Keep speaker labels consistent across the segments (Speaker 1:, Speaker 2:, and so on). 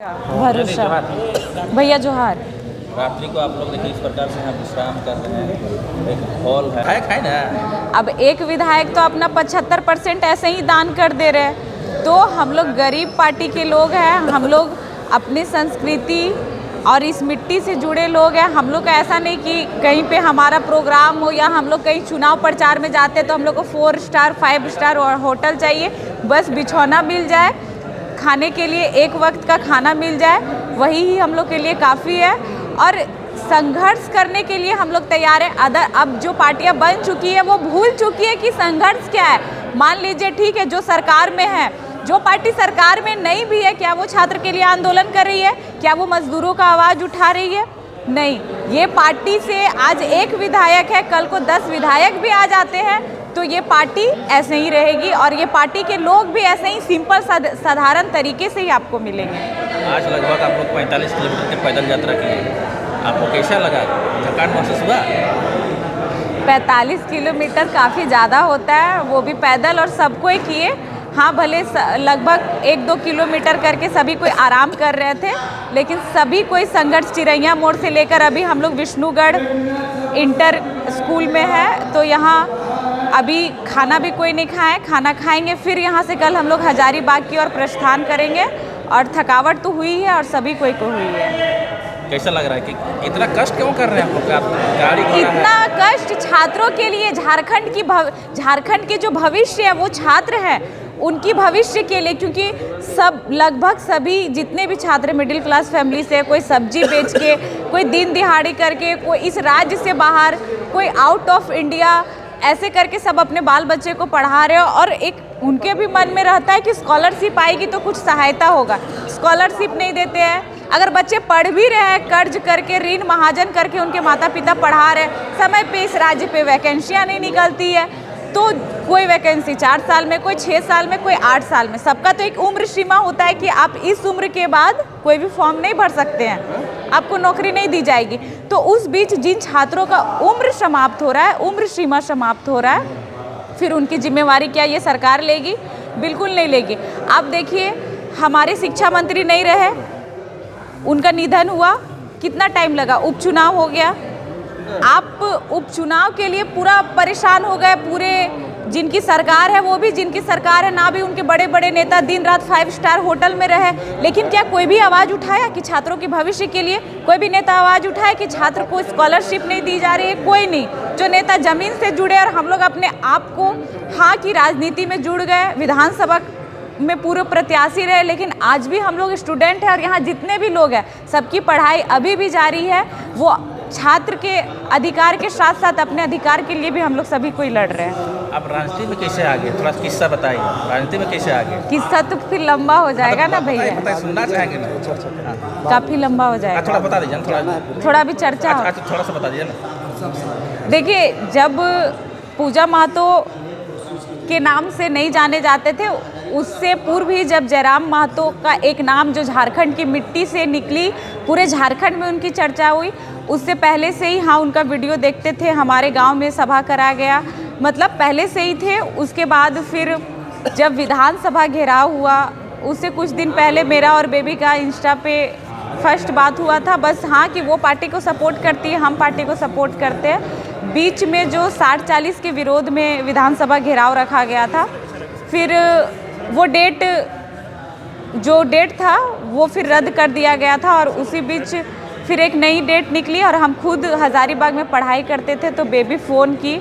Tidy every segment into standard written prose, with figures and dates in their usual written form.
Speaker 1: भरोसा। भैया जोहार।
Speaker 2: रात्रि को आप लोग देखिए इस प्रकार से यहाँ विश्राम कर रहे हैं, एक हॉल है, खाए ना।
Speaker 1: अब एक विधायक तो अपना 75% ऐसे ही दान कर दे रहे हैं, तो हम लोग गरीब पार्टी के लोग हैं, हम लोग अपनी संस्कृति और इस मिट्टी से जुड़े लोग हैं। हम लोग का ऐसा नहीं कि कहीं पे हमारा प्रोग्राम हो या हम लोग कहीं चुनाव प्रचार में जाते हैं तो हम लोग को 4 स्टार 5 स्टार और होटल चाहिए, बस बिछौना मिल जाए, खाने के लिए एक वक्त का खाना मिल जाए, वही ही हम लोग के लिए काफ़ी है। और संघर्ष करने के लिए हम लोग तैयार हैं। अब जो पार्टियां बन चुकी है वो भूल चुकी है कि संघर्ष क्या है। मान लीजिए ठीक है, जो सरकार में है, जो पार्टी सरकार में नहीं भी है, क्या वो छात्र के लिए आंदोलन कर रही है? क्या वो मजदूरों का आवाज़ उठा रही है? नहीं। ये पार्टी से आज एक विधायक है, कल को 10 विधायक भी आ जाते हैं तो ये पार्टी ऐसे ही रहेगी और ये पार्टी के लोग भी ऐसे ही सिंपल साधारण तरीके से ही आपको मिलेंगे।
Speaker 2: आज लगभग आप लोग 45 किलोमीटर की पैदल यात्रा किए, आपको कैसा लगा? थकान महसूस हुआ?
Speaker 1: 45 किलोमीटर काफ़ी ज़्यादा होता है, वो भी पैदल, और सबको ही किए। हाँ, भले लगभग 1-2 किलोमीटर करके सभी कोई आराम कर रहे थे, लेकिन सभी कोई संघर्ष चिरैया मोड़ से लेकर अभी हम लोग विष्णुगढ़ इंटर स्कूल में है, तो यहाँ अभी खाना भी कोई नहीं खाए, खाना खाएंगे, फिर यहाँ से कल हम लोग हजारीबाग की ओर प्रस्थान करेंगे। और थकावट तो हुई है और सभी कोई को हुई है।
Speaker 2: कैसा लग रहा है कि इतना कष्ट क्यों कर रहे हैं आप लोग? गाड़ी
Speaker 1: इतना कष्ट छात्रों के लिए, झारखंड के जो भविष्य है वो छात्र हैं, उनकी भविष्य के लिए, क्योंकि लगभग सभी जितने भी छात्र मिडिल क्लास फैमिली से, कोई सब्जी बेच के, कोई दिन दिहाड़ी करके, कोई इस राज्य से बाहर, कोई आउट ऑफ इंडिया, ऐसे करके सब अपने बाल बच्चे को पढ़ा रहे हो। और एक उनके भी मन में रहता है कि स्कॉलरशिप आएगी तो कुछ सहायता होगा। स्कॉलरशिप नहीं देते हैं। अगर बच्चे पढ़ भी रहे हैं, कर्ज करके, ऋण महाजन करके उनके माता पिता पढ़ा रहे हैं, समय पे इस राज्य पे वैकेंसियाँ नहीं निकलती है, तो कोई वैकेंसी 4 साल में, कोई 6 साल में, कोई 8 साल में। सबका तो एक उम्र सीमा होता है कि आप इस उम्र के बाद कोई भी फॉर्म नहीं भर सकते हैं, आपको नौकरी नहीं दी जाएगी। तो उस बीच जिन छात्रों का उम्र समाप्त हो रहा है, उम्र सीमा समाप्त हो रहा है, फिर उनकी जिम्मेवारी क्या ये सरकार लेगी? बिल्कुल नहीं लेगी। आप देखिए, हमारे शिक्षा मंत्री नहीं रहे, उनका निधन हुआ, कितना टाइम लगा, उपचुनाव हो गया। आप उपचुनाव के लिए पूरा परेशान हो गए, पूरे जिनकी सरकार है वो भी, जिनकी सरकार है ना भी, उनके बड़े बड़े नेता दिन रात 5 स्टार होटल में रहे, लेकिन क्या कोई भी आवाज़ उठाया कि छात्रों के भविष्य के लिए? कोई भी नेता आवाज़ उठाया कि छात्र को स्कॉलरशिप नहीं दी जा रही है? कोई नहीं। जो नेता ज़मीन से जुड़े और हम लोग अपने आप को हाँ की राजनीति में जुड़ गए, विधानसभा में पूरे प्रत्याशी रहे, लेकिन आज भी हम लोग स्टूडेंट हैं और यहाँ जितने भी लोग हैं सबकी पढ़ाई अभी भी जारी है। वो छात्र के अधिकार के साथ साथ अपने अधिकार के लिए भी हम लोग सभी कोई लड़ रहे हैं।
Speaker 2: आप राजनीति में कैसे आ गए? थोड़ा किस्सा बताइए, राजनीति में कैसे आ गए?
Speaker 1: किस्सा तो फिर लंबा हो जाएगा ना भैया,
Speaker 2: सुनना चाहेंगे ना?
Speaker 1: काफ़ी लंबा हो जाएगा।
Speaker 2: थोड़ा बता दीजिए,
Speaker 1: थोड़ा भी चर्चा हो।
Speaker 2: थोड़ा सा बता दीजिए ना।
Speaker 1: देखिए, जब पूजा महतो के नाम से नहीं जाने जाते थे, उससे पूर्व ही जब जयराम महतो का एक नाम जो झारखंड की मिट्टी से निकली, पूरे झारखंड में उनकी चर्चा हुई, उससे पहले से ही हाँ उनका वीडियो देखते थे। हमारे गांव में सभा करा गया, मतलब पहले से ही थे। उसके बाद फिर जब विधानसभा घेराव हुआ, उससे कुछ दिन पहले मेरा और बेबी का इंस्टा पे फर्स्ट बात हुआ था, बस हाँ कि वो पार्टी को सपोर्ट करती है, हम पार्टी को सपोर्ट करते हैं। बीच में जो 60-40 के विरोध में विधानसभा घेराव रखा गया था, फिर वो जो डेट था वो फिर रद्द कर दिया गया था, और उसी बीच फिर एक नई डेट निकली और हम खुद हजारीबाग में पढ़ाई करते थे, तो बेबी फ़ोन की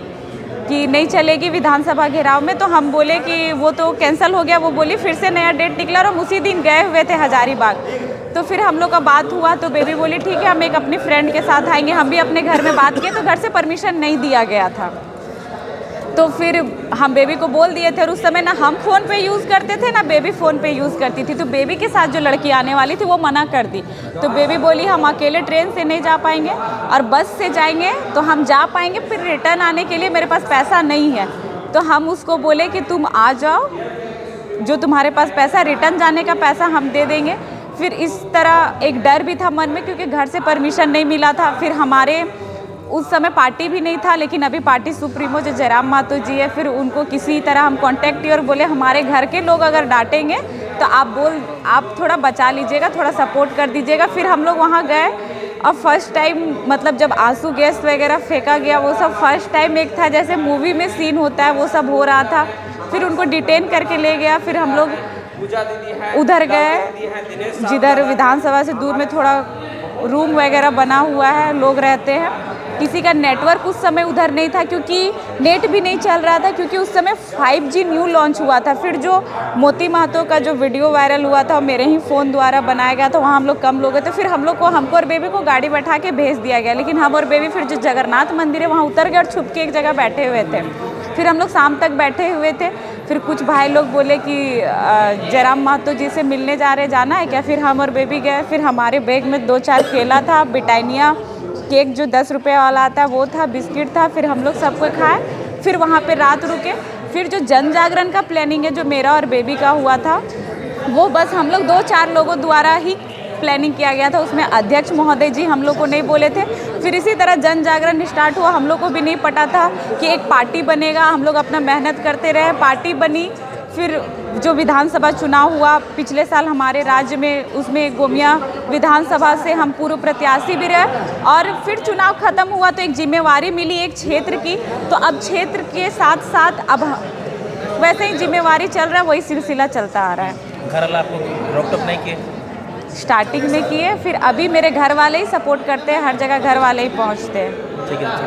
Speaker 1: कि नहीं चलेगी विधानसभा घेराव में, तो हम बोले कि वो तो कैंसिल हो गया। वो बोली फिर से नया डेट निकला और हम उसी दिन गए हुए थे हजारीबाग। तो फिर हम लोग का बात हुआ, तो बेबी बोली ठीक है, हम एक अपनी फ्रेंड के साथ आएंगे। हम भी अपने घर में बात किए, तो घर से परमिशन नहीं दिया गया था, तो फिर हम बेबी को बोल दिए थे। और उस समय ना हम फ़ोन पे यूज़ करते थे, ना बेबी फ़ोन पे यूज़ करती थी, तो बेबी के साथ जो लड़की आने वाली थी वो मना कर दी। तो बेबी बोली हम अकेले ट्रेन से नहीं जा पाएंगे और बस से जाएंगे तो हम जा पाएंगे, फिर रिटर्न आने के लिए मेरे पास पैसा नहीं है। तो हम उसको बोले कि तुम आ जाओ, जो तुम्हारे पास पैसा, रिटर्न जाने का पैसा हम दे देंगे। फिर इस तरह एक डर भी था मन में, क्योंकि घर से परमिशन नहीं मिला था। फिर हमारे उस समय पार्टी भी नहीं था, लेकिन अभी पार्टी सुप्रीमो जो जयराम महतो जी है, फिर उनको किसी तरह हम कांटेक्ट किए और बोले हमारे घर के लोग अगर डांटेंगे तो आप थोड़ा बचा लीजिएगा, थोड़ा सपोर्ट कर दीजिएगा। फिर हम लोग वहाँ गए और फर्स्ट टाइम मतलब जब आंसू गैस वगैरह फेंका गया, वो सब फर्स्ट टाइम एक था जैसे मूवी में सीन होता है वो सब हो रहा था। फिर उनको डिटेन करके ले गया। फिर हम लोग उधर गए जिधर विधानसभा से दूर में थोड़ा रूम वगैरह बना हुआ है, लोग रहते हैं। किसी का नेटवर्क उस समय उधर नहीं था क्योंकि नेट भी नहीं चल रहा था, क्योंकि उस समय 5G न्यू लॉन्च हुआ था। फिर जो मोती महतो का जो वीडियो वायरल हुआ था वो मेरे ही फ़ोन द्वारा बनाया गया था। वहाँ हम लोग कम लोग थे। फिर हमको और बेबी को गाड़ी बैठा के भेज दिया गया, लेकिन हम और बेबी फिर जो जगन्नाथ मंदिर है वहाँ उतर गए और छुप के एक जगह बैठे हुए थे। फिर हम लोग शाम तक बैठे हुए थे। फिर कुछ भाई लोग बोले कि जयराम महतो जी से मिलने जाना है क्या। फिर हम और बेबी गए। फिर हमारे बैग में 2-4 केला था, ब्रिटानिया केक जो 10 रुपये वाला आता है वो था, बिस्किट था। फिर हम लोग सबको खाए। फिर वहाँ पे रात रुके। फिर जो जन जागरण का प्लानिंग है जो मेरा और बेबी का हुआ था, वो बस हम लोग 2-4 लोगों द्वारा ही प्लानिंग किया गया था। उसमें अध्यक्ष महोदय जी हम लोग को नहीं बोले थे। फिर इसी तरह जन जागरण स्टार्ट हुआ। हम लोग को भी नहीं पता था कि एक पार्टी बनेगा। हम लोग अपना मेहनत करते रहे, पार्टी बनी। फिर जो विधानसभा चुनाव हुआ पिछले साल हमारे राज्य में, उसमें गोमिया विधानसभा से हम पूर्व प्रत्याशी भी रहे। और फिर चुनाव ख़त्म हुआ तो एक जिम्मेवारी मिली एक क्षेत्र की। तो अब क्षेत्र के साथ साथ अब वैसे ही जिम्मेवारी चल रहा है, वही सिलसिला चलता आ रहा है।
Speaker 2: घर वाला आपको रोक टोक नहीं किए?
Speaker 1: स्टार्टिंग में किए, फिर अभी मेरे घर वाले ही सपोर्ट करते हैं, हर जगह घर वाले ही पहुंचते हैं।
Speaker 2: ठीक है।